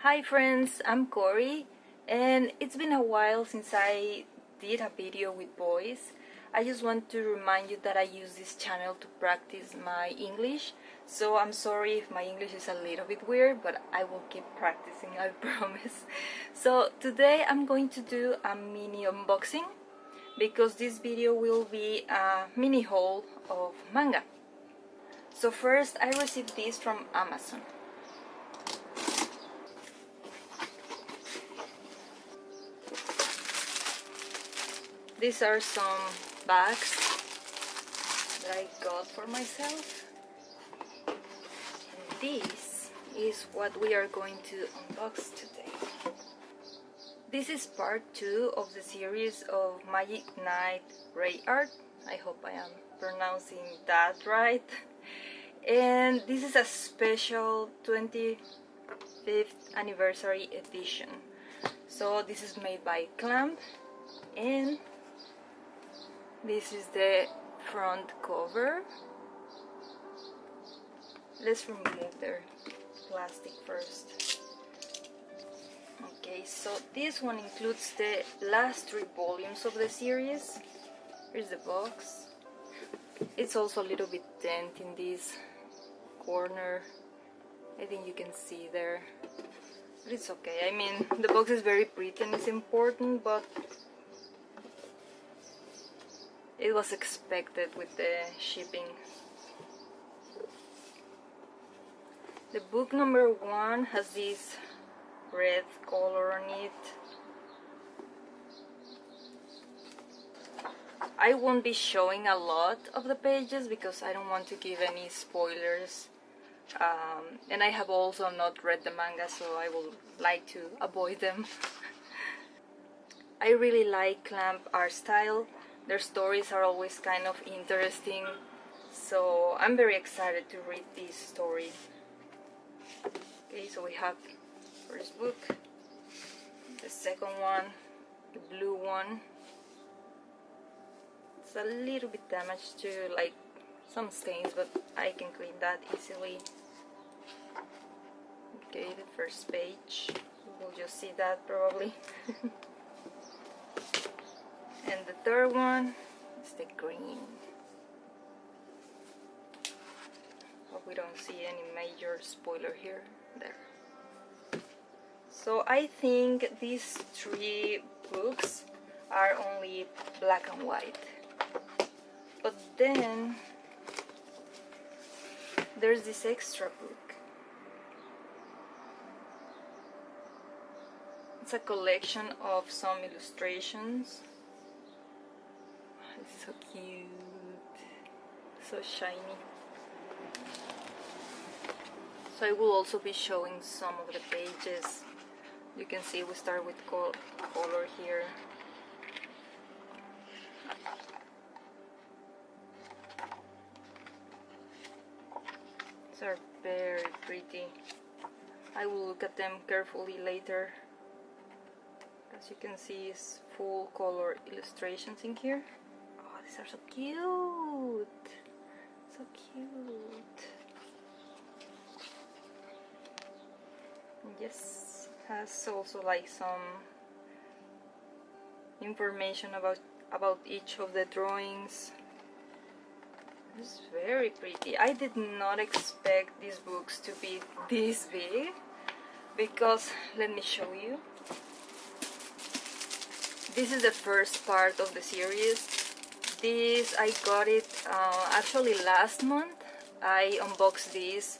Hi friends, I'm Cory, and it's been a while since I did a video with voice. I just want to remind you that I use this channel to practice my English, so I'm sorry if my English is a little bit weird, but I will keep practicing, I promise. So today I'm going to do a mini unboxing, because this video will be a mini haul of manga. So first, I received this from Amazon. These are some bags that I got for myself. And this is what we are going to unbox today. This is part 2 of the series of Night Rayearth. I hope I am pronouncing that right. And this is a special 25th anniversary edition. So this is made by Clamp, and this is the front cover. Let's remove the plastic first. Okay, so this one includes the last 3 volumes of the series. Here's the box. It's also a little bit dent in this corner. I think you can see there. But it's okay. I mean, the box is very pretty and it's important, but it was expected with the shipping. The book number 1 has this red color on it. I won't be showing a lot of the pages because I don't want to give any spoilers. And I have also not read the manga, so I would like to avoid them. I really like Clamp art style. Their stories are always kind of interesting, so I'm very excited to read this story. Okay, so we have the first book, the second one, the blue one. It's a little bit damaged too, like some stains, but I can clean that easily. Okay, the first page, we'll just see that probably. And the third one is the green. Hope we don't see any major spoiler here. There. So I think these 3 books are only black and white. But then there's this extra book. It's a collection of some illustrations. It's so cute, so shiny. So I will also be showing some of the pages. You can see we start with color here. These are very pretty. I will look at them carefully later. As you can see, it's full color illustrations in here. These are so cute! So cute! Yes, has also like some information about each of the drawings. It's very pretty. I did not expect these books to be this big, because let me show you. This is the first part of the series. This, I got it actually last month. I unboxed this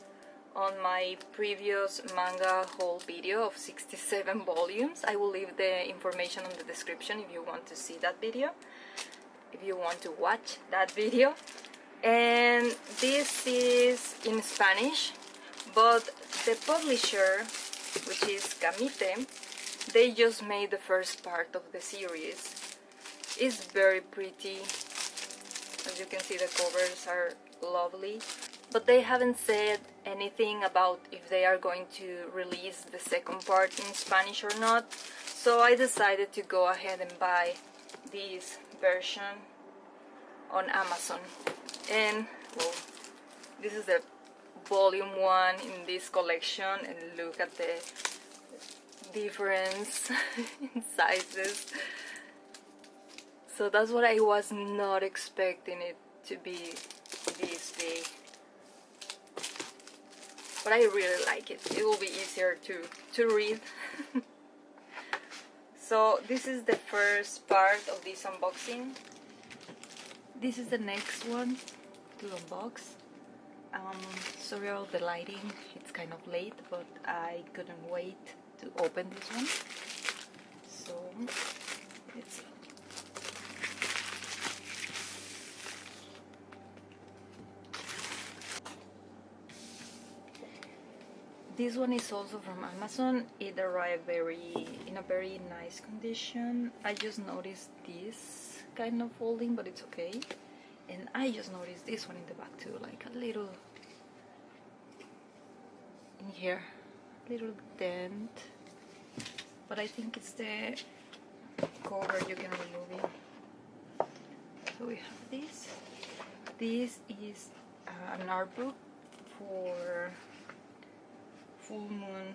on my previous manga haul video of 67 volumes. I will leave the information in the description if you want to see that video, if you want to watch that video. And this is in Spanish, but the publisher, which is Camite, they just made the first part of the series. It's very pretty. As you can see, the covers are lovely, but they haven't said anything about if they are going to release the second part in Spanish or not. So I decided to go ahead and buy this version on Amazon. And well, this is the volume 1 in this collection, and look at the difference in sizes. So that's what I was not expecting it to be this big. But I really like it. It will be easier to read. So this is the first part of this unboxing. This is the next one to unbox. Sorry about the lighting, it's kind of late, but I couldn't wait to open this one. So let's see. This one is also from Amazon. It arrived in a very nice condition. I just noticed this kind of folding, but it's okay. And I just noticed this one in the back too, like a little in here, little dent. But I think it's the cover you can remove it. So we have this. This is an art book for full moon,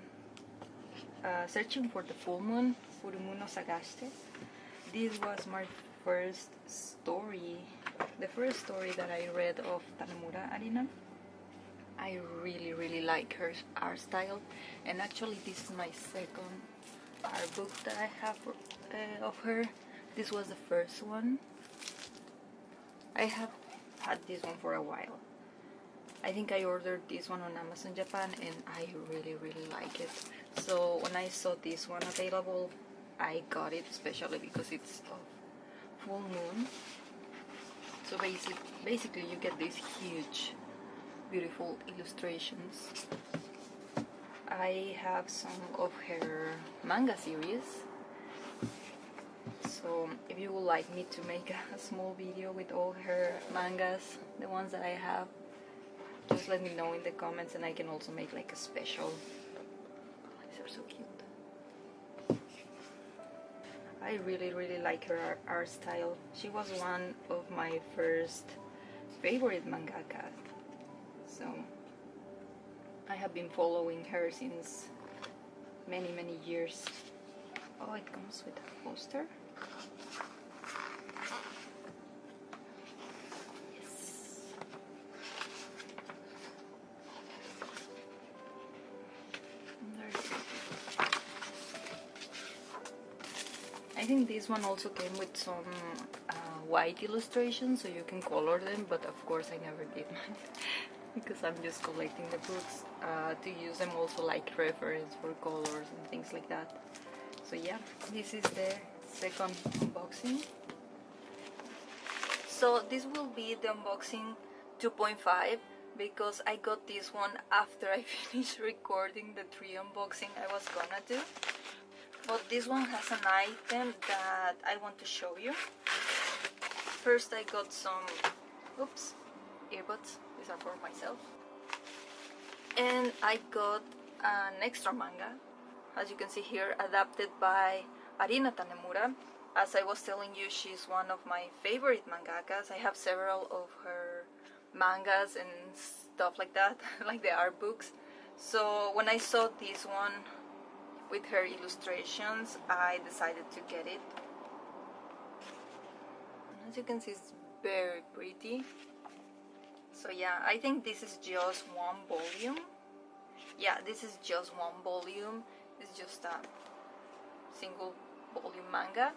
searching for the full moon, Furumu no Sagashite. This was my first story, the first story that I read of Tanemura Arina. I really like her art style, and actually this is my second art book that I have of her. This was the first one. I have had this one for a while. I think I ordered this one on Amazon Japan and I really like it. So when I saw this one available, I got it, especially because it's of full moon. So basically you get these huge, beautiful illustrations. I have some of her manga series. So if you would like me to make a small video with all her mangas, the ones that I have, just let me know in the comments and I can also make like a special. These are so cute. I really like her art style. She was one of my first favorite mangaka. So I have been following her since many years. Oh, it comes with a poster. I think this one also came with some white illustrations, so you can color them, but of course I never did mine because I'm just collecting the books to use them also like reference for colors and things like that. So yeah, this is the second unboxing. So this will be the unboxing 2.5 because I got this one after I finished recording the 3 unboxing I was gonna do. But this one has an item that I want to show you. First I got some, earbuds. These are for myself. And I got an extra manga, as you can see here, adapted by Arina Tanemura. As I was telling you, she's one of my favorite mangakas. I have several of her mangas and stuff like that, like the art books. So when I saw this one with her illustrations, I decided to get it. As you can see, it's very pretty. So yeah, I think this is just one volume. Yeah, this is just one volume. It's just a single volume manga.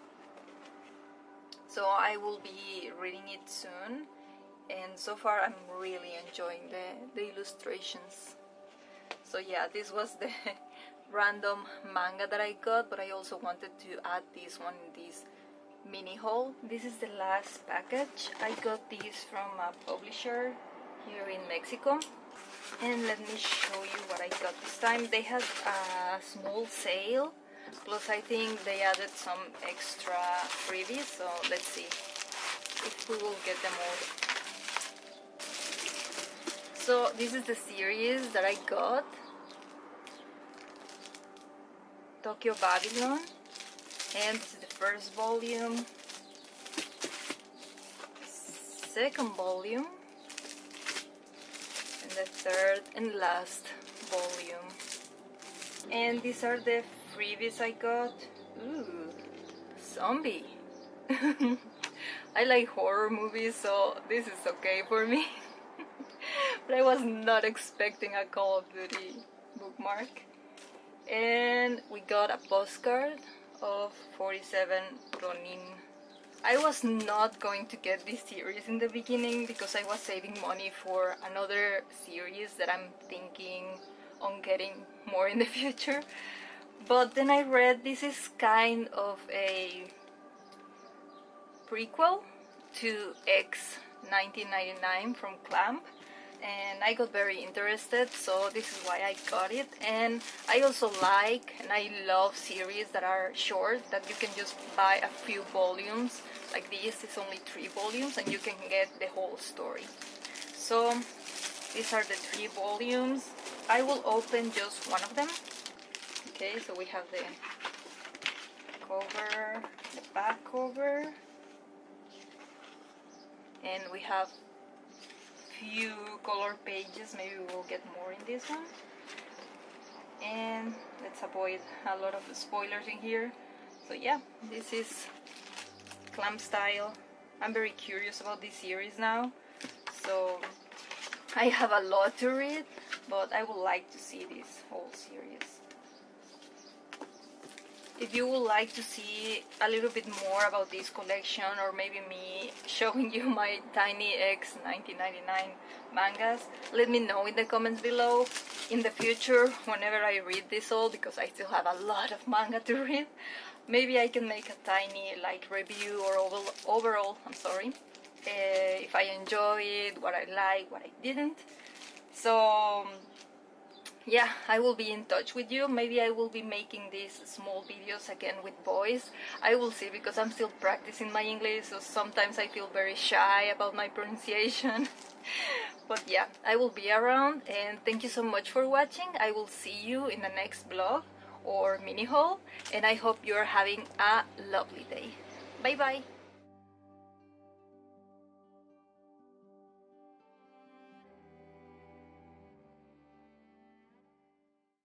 So I will be reading it soon. And so far I'm really enjoying the illustrations. So yeah, this was the random manga that I got, but I also wanted to add this one in this mini haul. This is the last package. I got this from a publisher here in Mexico, and let me show you what I got this time. They had a small sale, plus I think they added some extra freebies, so let's see if we will get them all. So this is the series that I got. Tokyo Babylon, and this is the first volume, second volume, and the third and last volume. And these are the freebies I got. Ooh, zombie. I like horror movies, so this is okay for me. But I was not expecting a Call of Duty bookmark. And we got a postcard of 47 Ronin. I was not going to get this series in the beginning because I was saving money for another series that I'm thinking on getting more in the future. But then I read this is kind of a prequel to X 1999 from Clamp, and I got very interested, so this is why I got it. And I also like and I love series that are short, that you can just buy a few volumes. Like this is only 3 volumes and you can get the whole story. So these are the 3 volumes. I will open just one of them. Okay, so we have the cover, the back cover, and we have few color pages. Maybe we will get more in this one. And let's avoid a lot of spoilers in here. So yeah, this is Clamp style. I'm very curious about this series now, so I have a lot to read, but I would like to see this whole series. If you would like to see a little bit more about this collection, or maybe me showing you my tiny X 1999 mangas, let me know in the comments below. In the future, whenever I read this all, because I still have a lot of manga to read, maybe I can make a tiny like review or overall, if I enjoy it, what I like, what I didn't. So yeah, I will be in touch with you. Maybe I will be making these small videos again with voice. I will see, because I'm still practicing my English, so sometimes I feel very shy about my pronunciation. But yeah, I will be around, and thank you so much for watching. I will see you in the next vlog or mini haul, and I hope you're having a lovely day. Bye bye!